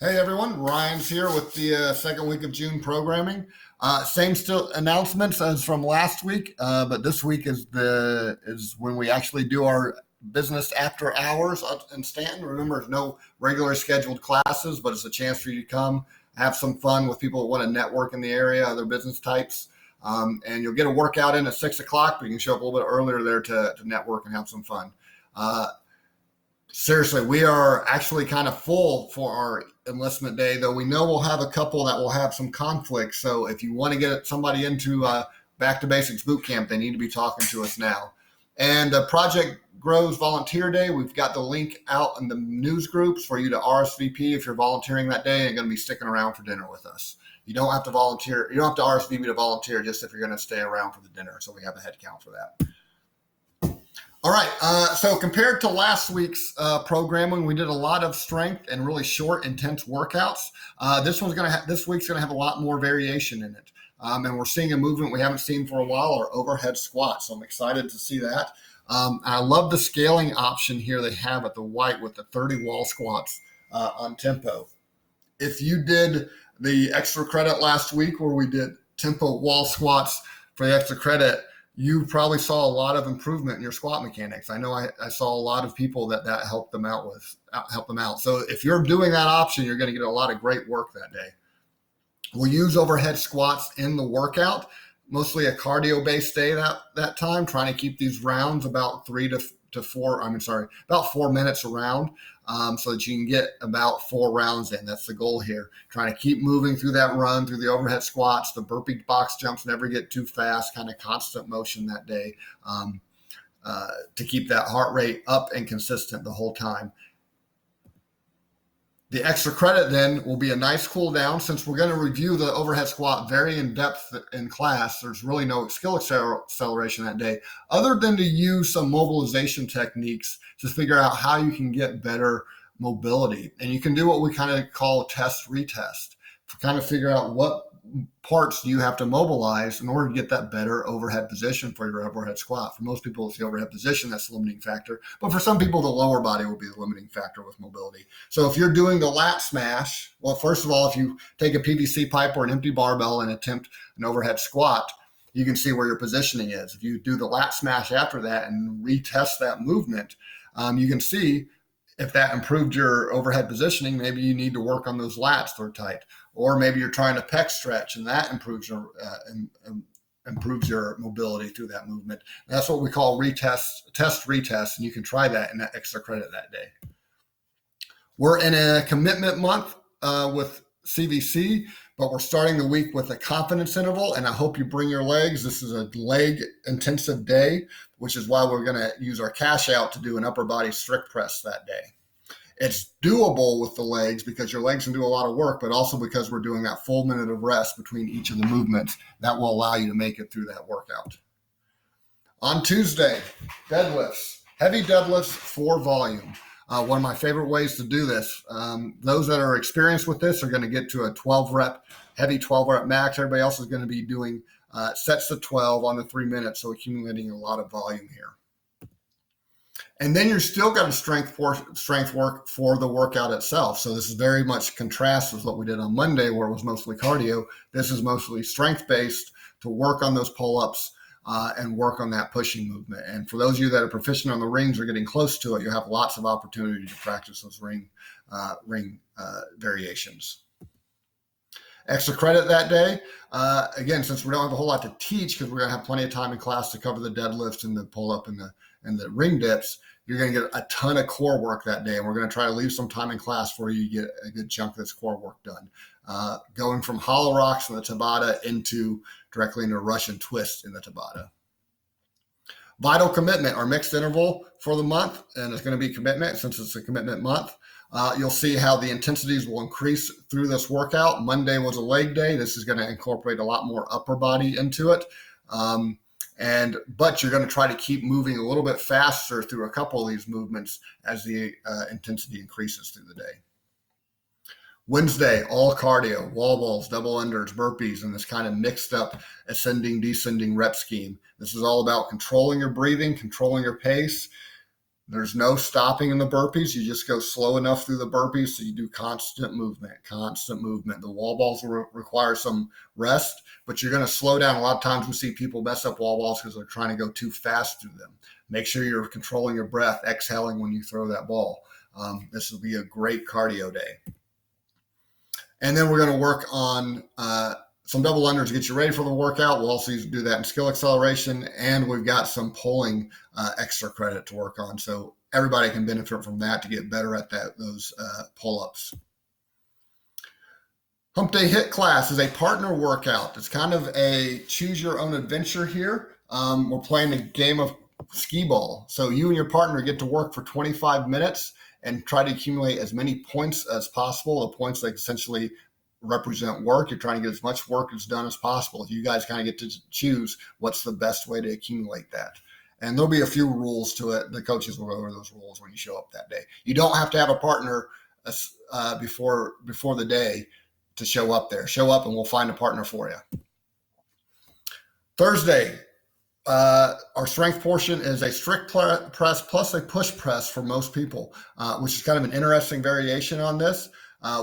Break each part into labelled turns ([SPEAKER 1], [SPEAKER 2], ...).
[SPEAKER 1] Hey everyone, Ryan's here with the second week of June programming. Same still announcements as from last week, but this week is when we actually do our business after hours up in Stanton. Remember, there's no regular scheduled classes, but it's a chance for you to come have some fun with people that want to network in the area, other business types, and you'll get a workout in at 6 o'clock. But you can show up a little bit earlier there to network and have some fun. Seriously, we are actually kind of full for our enlistment day, though we know we'll have a couple that will have some conflict. So if you want to get somebody into Back to Basics boot camp, they need to be talking to us now. And Project Grows Volunteer Day, we've got the link out in the news groups for you to RSVP if you're volunteering that day and going to be sticking around for dinner with us. You don't have to volunteer. You don't have to RSVP to volunteer just if you're going to stay around for the dinner. So we have a head count for that. All right, so compared to last week's programming, we did a lot of strength and really short, intense workouts. This week's gonna have a lot more variation in it, and we're seeing a movement we haven't seen for a while, our overhead squats. So I'm excited to see that. I love the scaling option here they have at the white with the 30 wall squats on tempo. If you did the extra credit last week where we did tempo wall squats for the extra credit, you probably saw a lot of improvement in your squat mechanics. I know I saw a lot of people that helped them out. So if you're doing that option, you're going to get a lot of great work that day. We'll use overhead squats in the workout, mostly a cardio-based day that time, trying to keep these rounds about about 4 minutes around, so that you can get about 4 rounds in. That's the goal here. Trying to keep moving through that run, through the overhead squats. The burpee box jumps never get too fast, kind of constant motion that day, to keep that heart rate up and consistent the whole time. The extra credit then will be a nice cool down. Since we're going to review the overhead squat very in depth in class, there's really no skill acceleration that day, other than to use some mobilization techniques to figure out how you can get better mobility. And you can do what we kind of call test retest to kind of figure out what parts do you have to mobilize in order to get that better overhead position for your overhead squat. For most people, it's the overhead position that's the limiting factor, but for some people, the lower body will be the limiting factor with mobility. So if you're doing the lat smash, well, first of all, if you take a PVC pipe or an empty barbell and attempt an overhead squat, you can see where your positioning is. If you do the lat smash after that and retest that movement, you can see if that improved your overhead positioning. Maybe you need to work on those lats that are tight. Or maybe you're trying to pec stretch and that improves your mobility through that movement. And that's what we call test retest, and you can try that in that extra credit that day. We're in a commitment month with CVC, but we're starting the week with a confidence interval, and I hope you bring your legs. This is a leg intensive day, which is why we're going to use our cash out to do an upper body strict press that day. It's doable with the legs because your legs can do a lot of work, but also because we're doing that full minute of rest between each of the movements that will allow you to make it through that workout. On Tuesday, deadlifts, heavy deadlifts for volume. One of my favorite ways to do this. Those that are experienced with this are going to get to a 12-rep, heavy 12-rep max. Everybody else is going to be doing sets of 12 on the 3 minutes, so accumulating a lot of volume here. And then you're still got to strength work for the workout itself. So this is very much contrast with what we did on Monday, where it was mostly cardio. This is mostly strength-based to work on those pull-ups and work on that pushing movement. And for those of you that are proficient on the rings or getting close to it, you have lots of opportunity to practice those ring variations. Extra credit that day. Again, since we don't have a whole lot to teach because we're going to have plenty of time in class to cover the deadlifts and the pull-up and the ring dips, you're going to get a ton of core work that day. And we're going to try to leave some time in class for you to get a good chunk of this core work done. Going from hollow rocks in the Tabata directly into Russian twist in the Tabata. Vital commitment, our mixed interval for the month, and it's going to be commitment since it's a commitment month. You'll see how the intensities will increase through this workout. Monday was a leg day. This is going to incorporate a lot more upper body into it. But you're going to try to keep moving a little bit faster through a couple of these movements as the intensity increases through the day. Wednesday, all cardio, wall balls, double unders, burpees, and this kind of mixed up ascending, descending rep scheme. This is all about controlling your breathing, controlling your pace, There's no stopping in the burpees. You just go slow enough through the burpees so you do constant movement, constant movement. The wall balls will require some rest, but you're going to slow down. A lot of times we see people mess up wall balls because they're trying to go too fast through them. Make sure you're controlling your breath, exhaling when you throw that ball. This will be a great cardio day. And then we're going to work on some double unders to get you ready for the workout. We'll also do that in skill acceleration, and we've got some pulling extra credit to work on. So everybody can benefit from that to get better at those pull-ups. Hump Day HIIT class is a partner workout. It's kind of a choose your own adventure here. We're playing a game of skee ball. So you and your partner get to work for 25 minutes and try to accumulate as many points as possible. The points that essentially represent work. You're trying to get as much work as done as possible. You guys kind of get to choose what's the best way to accumulate that. And there'll be a few rules to it. The coaches will go over those rules when you show up that day. You don't have to have a partner before the day to show up there. Show up and we'll find a partner for you. Thursday, our strength portion is a strict press plus a push press for most people, which is kind of an interesting variation on this.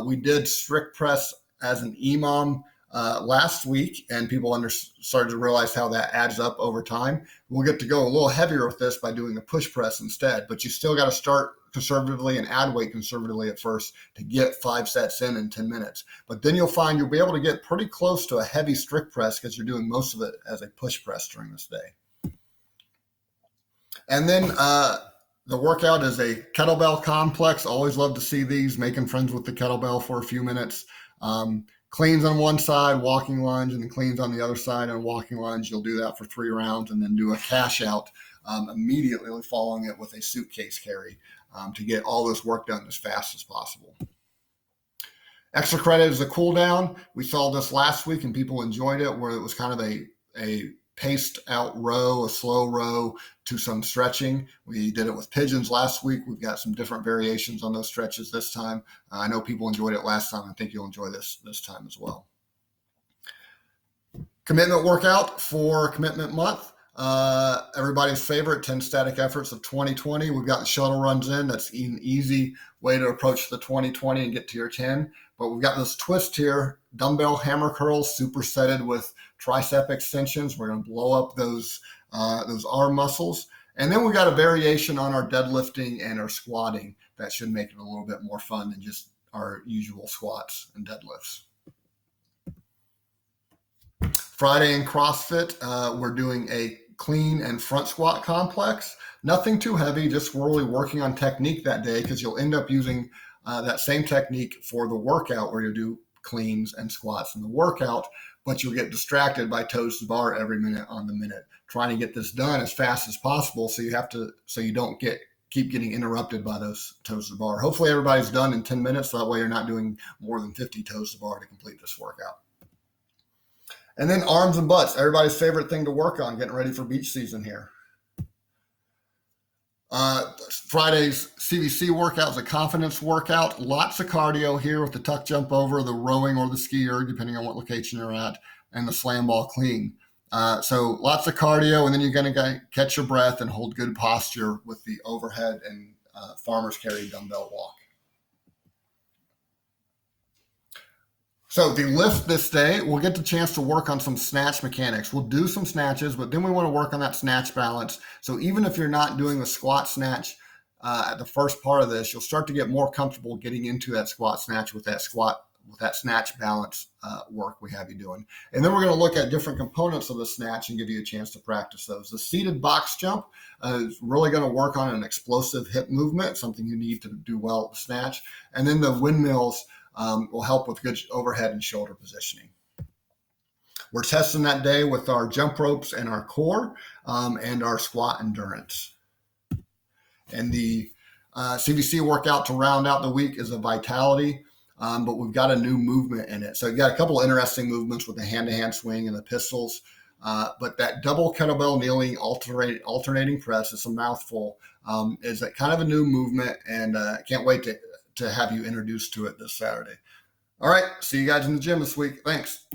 [SPEAKER 1] We did strict press as an EMOM last week, and people started to realize how that adds up over time. We'll get to go a little heavier with this by doing a push press instead, but you still got to start conservatively and add weight conservatively at first to get 5 sets in 10 minutes. But then you'll find you'll be able to get pretty close to a heavy strict press because you're doing most of it as a push press during this day. And then the workout is a kettlebell complex. Always love to see these, making friends with the kettlebell for a few minutes. Cleans on one side, walking lunge, and then cleans on the other side and walking lunge. You'll do that for 3 rounds and then do a cash out immediately following it with a suitcase carry to get all this work done as fast as possible. Extra credit is a cool down. We saw this last week and people enjoyed it, where it was kind of a paced out row, a slow row to some stretching. We did it with pigeons last week. We've got some different variations on those stretches this time. I know people enjoyed it last time. I think you'll enjoy this time as well. Commitment workout for commitment month. Everybody's favorite 10 static efforts of 2020. We've got the shuttle runs in. That's an easy way to approach the 2020 and get to your 10. But we've got this twist here, dumbbell hammer curls supersetted with tricep extensions. We're going to blow up those arm muscles. And then we've got a variation on our deadlifting and our squatting that should make it a little bit more fun than just our usual squats and deadlifts. Friday in CrossFit, we're doing a clean and front squat complex. Nothing too heavy, just really working on technique that day, because you'll end up using that same technique for the workout where you do cleans and squats in the workout, but you'll get distracted by toes to bar every minute on the minute, trying to get this done as fast as possible. So you don't keep getting interrupted by those toes to bar. Hopefully everybody's done in 10 minutes. So that way you're not doing more than 50 toes to bar to complete this workout. And then arms and butts, everybody's favorite thing to work on, getting ready for beach season here. Friday's CVC workout is a confidence workout. Lots of cardio here with the tuck jump over, the rowing or the skier, depending on what location you're at, and the slam ball clean. So lots of cardio, and then you're going to catch your breath and hold good posture with the overhead and farmer's carry dumbbell walk. So the lift this day, we'll get the chance to work on some snatch mechanics. We'll do some snatches, but then we want to work on that snatch balance. So even if you're not doing the squat snatch at the first part of this, you'll start to get more comfortable getting into that squat snatch with that snatch balance work we have you doing. And then we're going to look at different components of the snatch and give you a chance to practice those. The seated box jump is really going to work on an explosive hip movement, something you need to do well at the snatch. And then the windmills will help with good overhead and shoulder positioning. We're testing that day with our jump ropes and our core and our squat endurance. And the CVC workout to round out the week is a vitality, but we've got a new movement in it. So you've got a couple of interesting movements with the hand-to-hand swing and the pistols, but that double kettlebell kneeling alternating press, it's a mouthful, is a kind of a new movement, and can't wait to have you introduced to it this Saturday. All right, see you guys in the gym this week. Thanks.